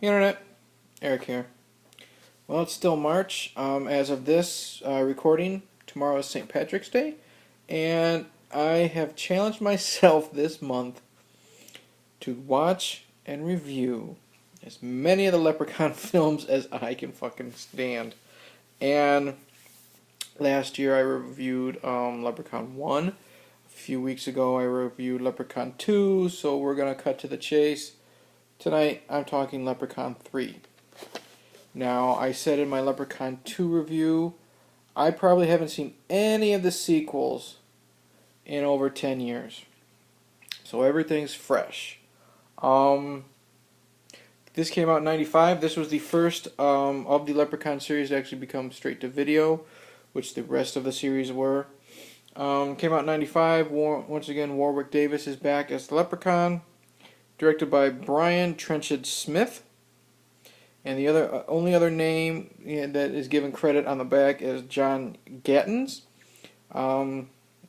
Internet, Eric here. Well, it's still March. As of this recording, tomorrow is St. Patrick's Day, and I have challenged myself this month to watch and review as many of the Leprechaun films as I can fucking stand. And last year I reviewed Leprechaun 1. A few weeks ago I reviewed Leprechaun 2, so we're going to cut to the chase. Tonight I'm talking Leprechaun 3. Now, I said in my Leprechaun 2 review, I probably haven't seen any of the sequels in over 10 years. So everything's fresh. This came out in 95. This was the first of the Leprechaun series to actually become straight to video, which the rest of the series were. Came out in 95. Once again, Warwick Davis is back as the Leprechaun. Directed by Brian Trenchard Smith. And the only other name that is given credit on the back is John Gatins.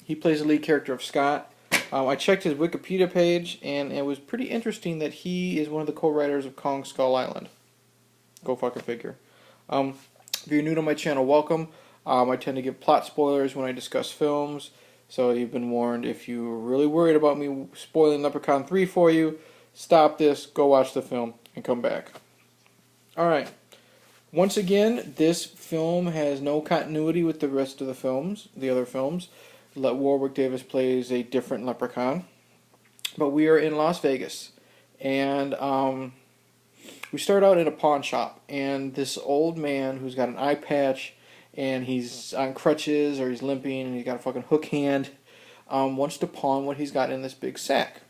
He plays the lead character of Scott. I checked his Wikipedia page, and it was pretty interesting that he is one of the co-writers of Kong Skull Island. Go fucking figure. If you're new to my channel, welcome. I tend to give plot spoilers when I discuss films, so you've been warned. If you're really worried about me spoiling Leprechaun 3 for you, stop this, go watch the film, and come back. Alright. Once again, this film has no continuity with the rest of the other films. Warwick Davis plays a different Leprechaun. But we are in Las Vegas. And we start out in a pawn shop. And this old man who's got an eye patch, and he's on crutches, or he's limping, and he's got a fucking hook hand, wants to pawn what he's got in this big sack.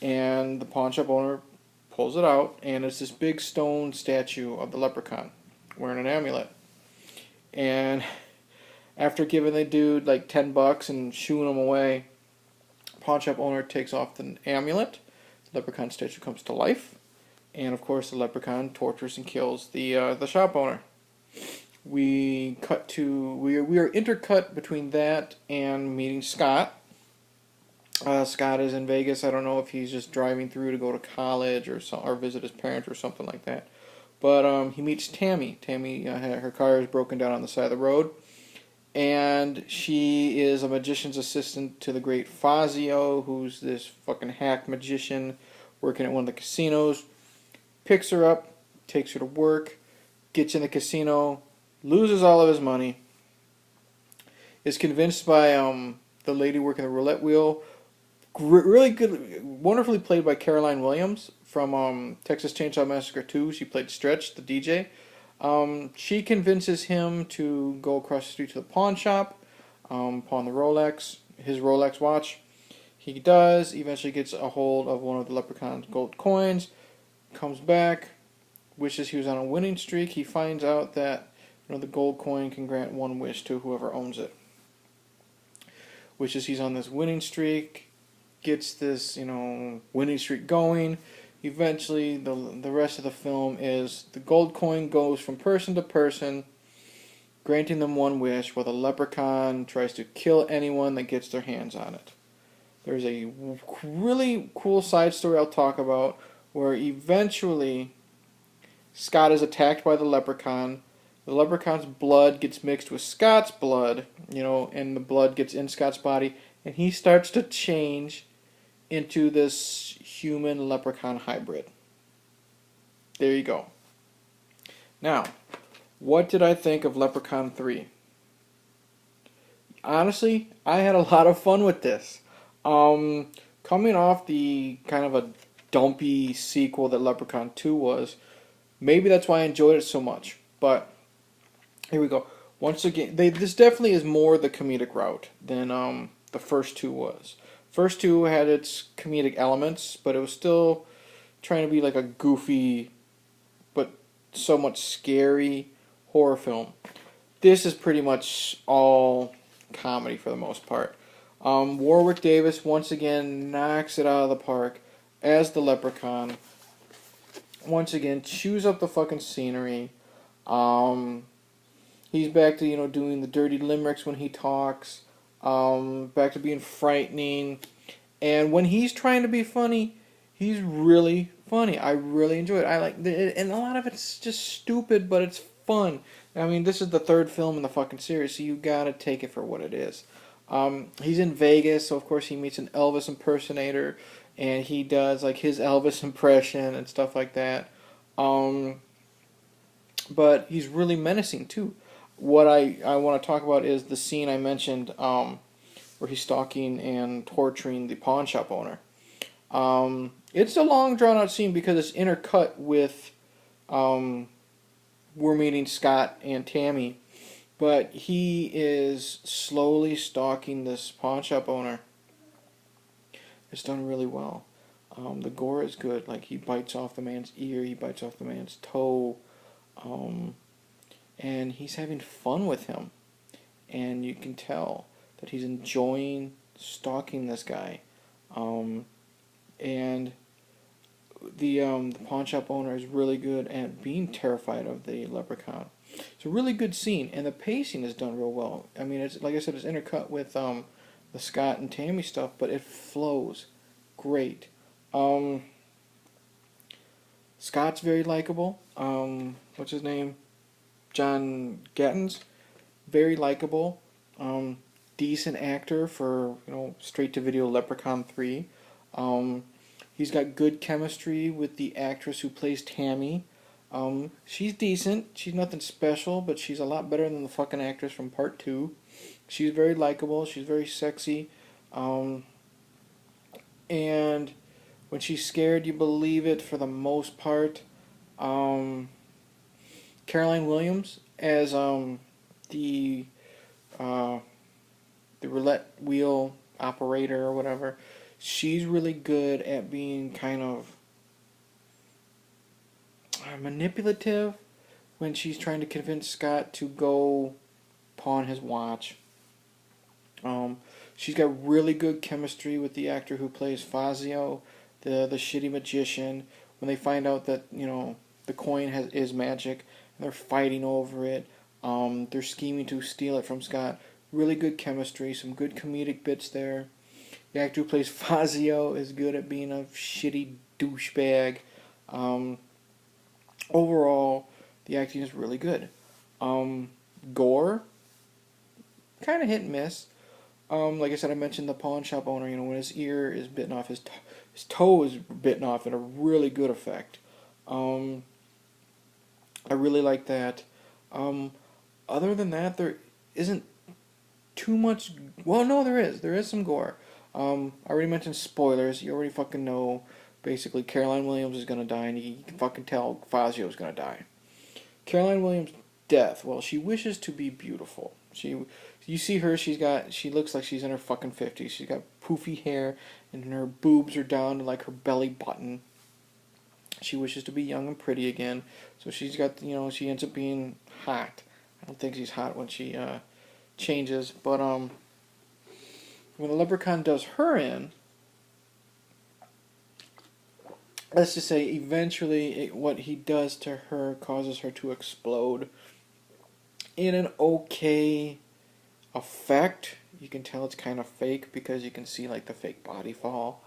And the pawn shop owner pulls it out, and it's this big stone statue of the Leprechaun wearing an amulet. And after giving the dude like $10 and shooing him away, pawn shop owner takes off the amulet. The Leprechaun statue comes to life, and of course the Leprechaun tortures and kills the shop owner. We are intercut between that and meeting Scott. Scott is in Vegas. I don't know if he's just driving through to go to college or visit his parents or something like that. But he meets Tammy. Tammy, her car is broken down on the side of the road. And she is a magician's assistant to the great Fazio, who's this fucking hack magician working at one of the casinos. Picks her up, takes her to work, gets in the casino, loses all of his money, is convinced by the lady working the roulette wheel. Really good, wonderfully played by Caroline Williams from Texas Chainsaw Massacre 2. She played Stretch, the DJ. She convinces him to go across the street to the pawn shop, pawn the Rolex, his Rolex watch. He does, eventually gets a hold of one of the Leprechaun's gold coins, comes back, wishes he was on a winning streak. He finds out that the gold coin can grant one wish to whoever owns it. Wishes he's on this winning streak, gets this, winning streak going. Eventually, the rest of the film is the gold coin goes from person to person, granting them one wish, while the Leprechaun tries to kill anyone that gets their hands on it. There's a really cool side story I'll talk about, where eventually Scott is attacked by the Leprechaun. The Leprechaun's blood gets mixed with Scott's blood, and the blood gets in Scott's body, and he starts to change into this human leprechaun hybrid. There you go. Now, what did I think of Leprechaun 3? Honestly, I had a lot of fun with this. Coming off the kind of a dumpy sequel that Leprechaun 2 was, maybe that's why I enjoyed it so much. But here we go. Once again, this definitely is more the comedic route than the first two was. First two had its comedic elements, but it was still trying to be like a goofy but somewhat scary horror film. This is pretty much all comedy for the most part. Warwick Davis once again knocks it out of the park as the Leprechaun. Once again, chews up the fucking scenery. He's back to doing the dirty limericks when he talks. Back to being frightening. And when he's trying to be funny, he's really funny. I really enjoy it. I like it, and a lot of it's just stupid, but it's fun. I mean, this is the third film in the fucking series, so you gotta take it for what it is. He's in Vegas, so of course he meets an Elvis impersonator, and he does like his Elvis impression and stuff like that. Um, but he's really menacing too. What I want to talk about is the scene I mentioned where he's stalking and torturing the pawn shop owner. It's a long drawn out scene because it's intercut with um, we're meeting Scott and Tammy, but he is slowly stalking this pawn shop owner. It's done really well. The gore is good. Like he bites off the man's ear, he bites off the man's toe, um, and he's having fun with him. And you can tell that he's enjoying stalking this guy. Um, and the pawn shop owner is really good at being terrified of the leprechaun. It's a really good scene, and the pacing is done real well. I mean, it's like I said, it's intercut with the Scott and Tammy stuff, but it flows great. Um, Scott's very likable. What's his name? John Gatins, very likable. Decent actor for straight to video Leprechaun 3. He's got good chemistry with the actress who plays Tammy. She's decent. She's nothing special, but she's a lot better than the fucking actress from Part 2. She's very likable. She's very sexy. And when she's scared, you believe it for the most part. Caroline Williams as the roulette wheel operator or whatever. She's really good at being kind of manipulative when she's trying to convince Scott to go pawn his watch. She's got really good chemistry with the actor who plays Fazio, the shitty magician. When they find out that the coin is magic, and they're fighting over it, they're scheming to steal it from Scott. Really good chemistry, some good comedic bits there. The actor who plays Fazio is good at being a shitty douchebag. Overall, the acting is really good. Gore, kind of hit and miss. Like I said, I mentioned the pawn shop owner. When his ear is bitten off, his toe is bitten off in a really good effect. I really like that. Other than that, there isn't too much. Well, no, there is. There is some gore. I already mentioned spoilers. You already fucking know. Basically, Caroline Williams is gonna die, and you can fucking tell Fazio is gonna die. Caroline Williams' death. Well, she wishes to be beautiful. You see her. She looks like she's in her fucking 50s. She's got poofy hair, and her boobs are down to like her belly button. She wishes to be young and pretty again. So she's got, she ends up being hot. I don't think she's hot when she changes, but when the leprechaun does her in, let's just say eventually what he does to her causes her to explode in an okay effect. You can tell it's kind of fake because you can see like the fake body fall.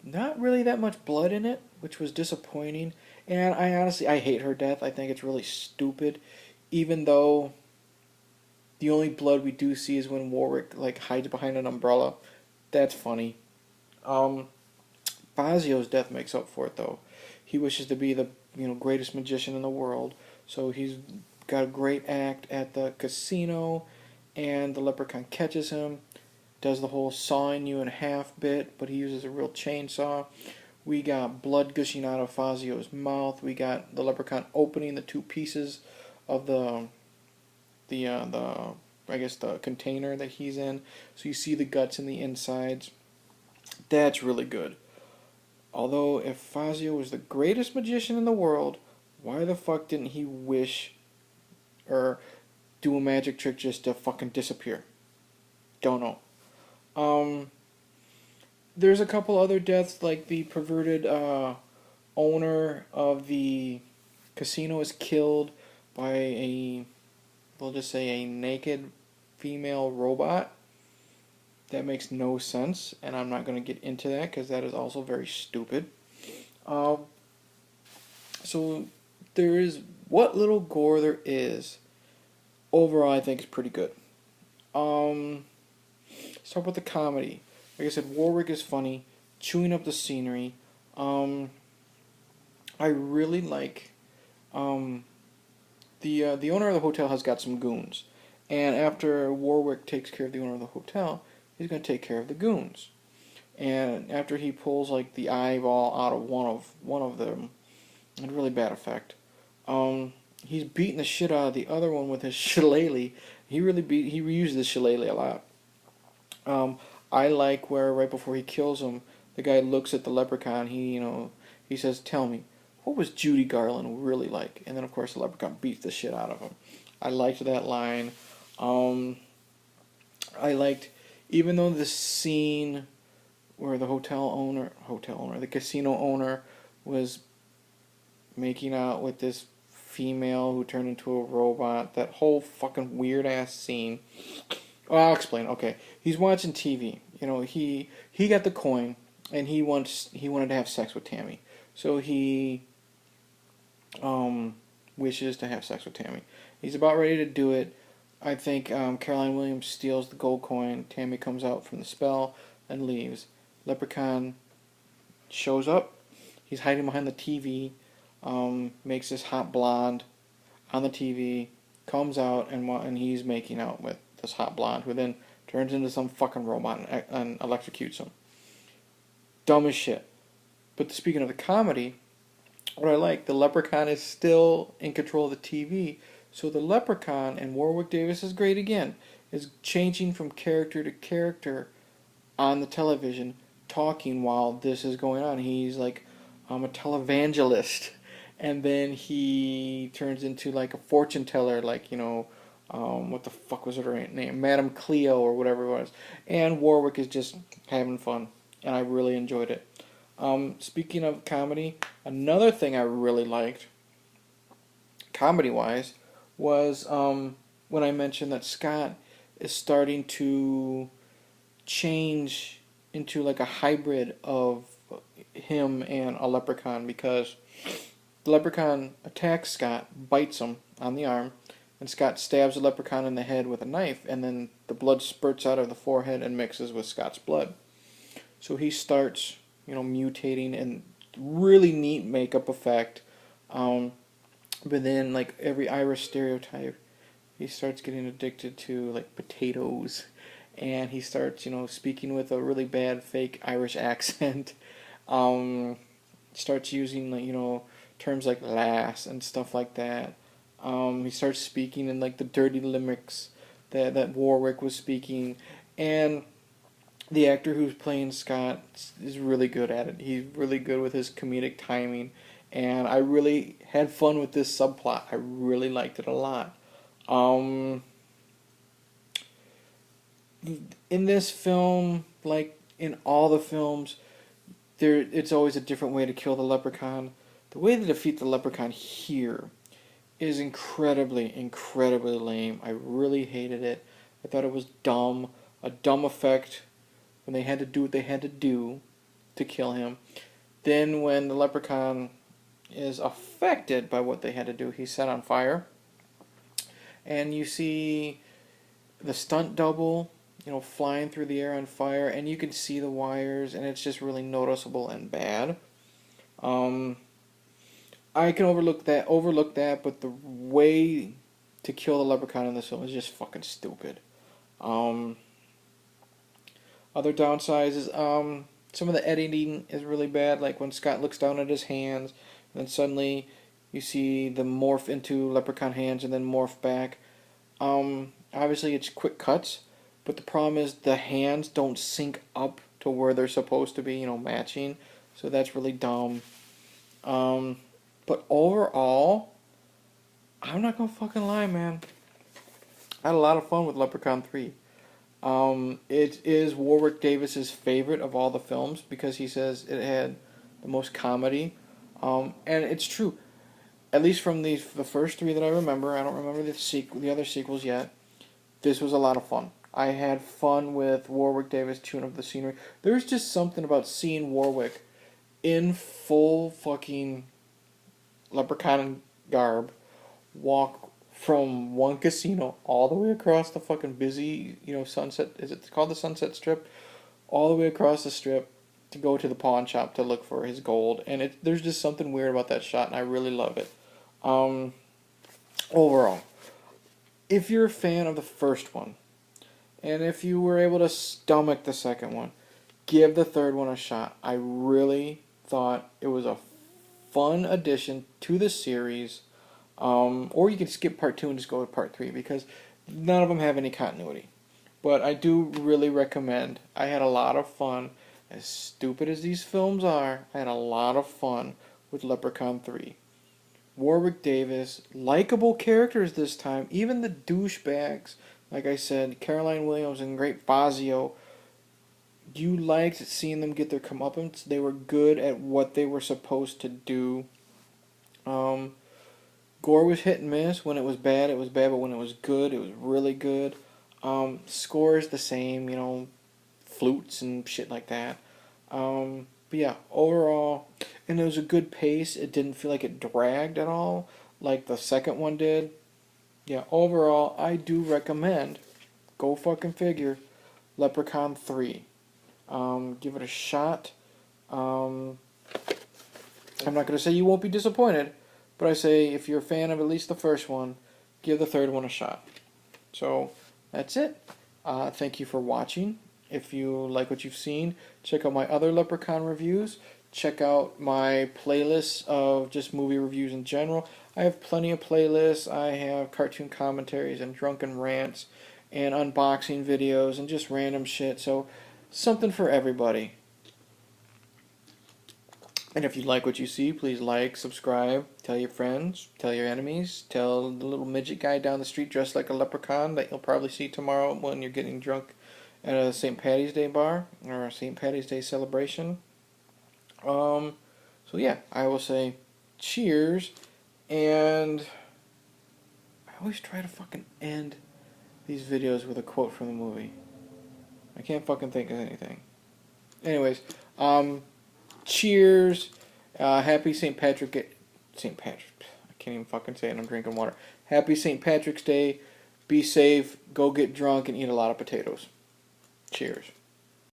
Not really that much blood in it, which was disappointing. And I hate her death. I think it's really stupid, even though the only blood we do see is when Warwick hides behind an umbrella. That's funny. Fazio's death makes up for it though. He wishes to be the greatest magician in the world, so he's got a great act at the casino, and the leprechaun catches him, does the whole sawing you in half bit, but he uses a real chainsaw. We got blood gushing out of Fazio's mouth. We got the leprechaun opening the two pieces of the container that he's in, so you see the guts and the insides. That's really good. Although, if Fazio was the greatest magician in the world, why the fuck didn't he wish or do a magic trick just to fucking disappear? Don't know. There's a couple other deaths, like the perverted owner of the casino is killed by we'll just say a naked female robot. that makes no sense, and I'm not going to get into that because that is also very stupid. Um, so there is what little gore there is. Overall, I think is pretty good. Let's talk about the comedy. Like I said, Warwick is funny, chewing up the scenery. Um, I really like the owner of the hotel has got some goons, and after Warwick takes care of the owner of the hotel, he's going to take care of the goons. And after he pulls like the eyeball out of one of them, a really bad effect. He's beating the shit out of the other one with his shillelagh. He reuses the shillelagh a lot. I like where right before he kills him, the guy looks at the leprechaun. He says, "Tell me, what was Judy Garland really like?" And then of course the leprechaun beats the shit out of him. I liked that line. I liked, even though the scene where the the casino owner was making out with this female who turned into a robot, that whole fucking weird ass scene. Well, I'll explain. Okay, he's watching TV. He got the coin, and he wanted to have sex with Tammy. So he wishes to have sex with Tammy. He's about ready to do it. I think Caroline Williams steals the gold coin. Tammy comes out from the spell and leaves. Leprechaun shows up. He's hiding behind the TV. Makes this hot blonde on the TV. Comes out and he's making out with this hot blonde, who then turns into some fucking robot and electrocutes him. Dumb as shit. But speaking of the comedy, what I like, the leprechaun is still in control of the TV. So the leprechaun, and Warwick Davis is great again, is changing from character to character on the television, talking while this is going on. He's like a televangelist, and then he turns into like a fortune teller, like what the fuck was her name, Madame Cleo or whatever it was. And Warwick is just having fun, and I really enjoyed it. Speaking of comedy, another thing I really liked, comedy-wise, was when I mentioned that Scott is starting to change into like a hybrid of him and a leprechaun, because the leprechaun attacks Scott, bites him on the arm, and Scott stabs the leprechaun in the head with a knife, and then the blood spurts out of the forehead and mixes with Scott's blood. So he starts, mutating, and really neat makeup effect. But then, like every Irish stereotype, he starts getting addicted to like potatoes, and he starts, speaking with a really bad fake Irish accent. Starts using like, terms like lass and stuff like that. He starts speaking in like the dirty limericks that Warwick was speaking, and the actor who's playing Scott is really good at it. He's really good with his comedic timing, and I really had fun with this subplot. I really liked it a lot. In this film, like in all the films, it's always a different way to kill the leprechaun. The way to defeat the leprechaun here is incredibly, incredibly lame. I really hated it. I thought it was dumb. A dumb effect when they had to do what they had to do to kill him. Then when the leprechaun is affected by what they had to do, he's set on fire. And you see the stunt double, flying through the air on fire, and you can see the wires, and it's just really noticeable and bad. I can overlook that, but the way to kill the leprechaun in this film is just fucking stupid. Other downsides is some of the editing is really bad, like when Scott looks down at his hands, and then suddenly you see the morph into leprechaun hands and then morph back. Obviously it's quick cuts, but the problem is the hands don't sync up to where they're supposed to be, matching, so that's really dumb. But overall, I'm not gonna fucking lie, man. I had a lot of fun with Leprechaun 3. It is Warwick Davis's favorite of all the films because he says it had the most comedy. And it's true. At least from the first three that I remember, I don't remember the other sequels yet. This was a lot of fun. I had fun with Warwick Davis chewing up the scenery. There's just something about seeing Warwick in full fucking Leprechaun garb walk from one casino all the way across the fucking busy, Sunset, is it called the Sunset Strip? All the way across the strip to go to the pawn shop to look for his gold. And there's just something weird about that shot, and I really love it. Overall, if you're a fan of the first one, and if you were able to stomach the second one, give the third one a shot. I really thought it was a fun addition to the series. Or you can skip part 2 and just go with part 3, because none of them have any continuity. But I do really recommend. I had a lot of fun. As stupid as these films are, I had a lot of fun with Leprechaun 3. Warwick Davis, likable characters this time, even the douchebags. Like I said, Caroline Williams and Great Fazio. You liked seeing them get their comeuppance. They were good at what they were supposed to do. Gore was hit and miss. When it was bad, but when it was good, it was really good. Scores the same, flutes and shit like that. But yeah, overall, and it was a good pace. It didn't feel like it dragged at all, like the second one did. Yeah, overall, I do recommend, go fucking figure, Leprechaun 3. Give it a shot. I'm not going to say you won't be disappointed, but I say if you're a fan of at least the first one, give the third one a shot. So, that's it. Thank you for watching. If you like what you've seen, check out my other Leprechaun reviews. Check out my playlists of just movie reviews in general. I have plenty of playlists. I have cartoon commentaries and drunken rants and unboxing videos and just random shit. So, something for everybody. And if you like what you see, please like, subscribe, tell your friends, tell your enemies, tell the little midget guy down the street dressed like a leprechaun that you'll probably see tomorrow when you're getting drunk at a St. Patty's Day bar or a St. Patty's Day celebration. So yeah, I will say cheers, and I always try to fucking end these videos with a quote from the movie. I can't fucking think of anything. Anyways, cheers. Happy St. Patrick. I can't even fucking say it. I'm drinking water. Happy St. Patrick's Day. Be safe. Go get drunk and eat a lot of potatoes. Cheers.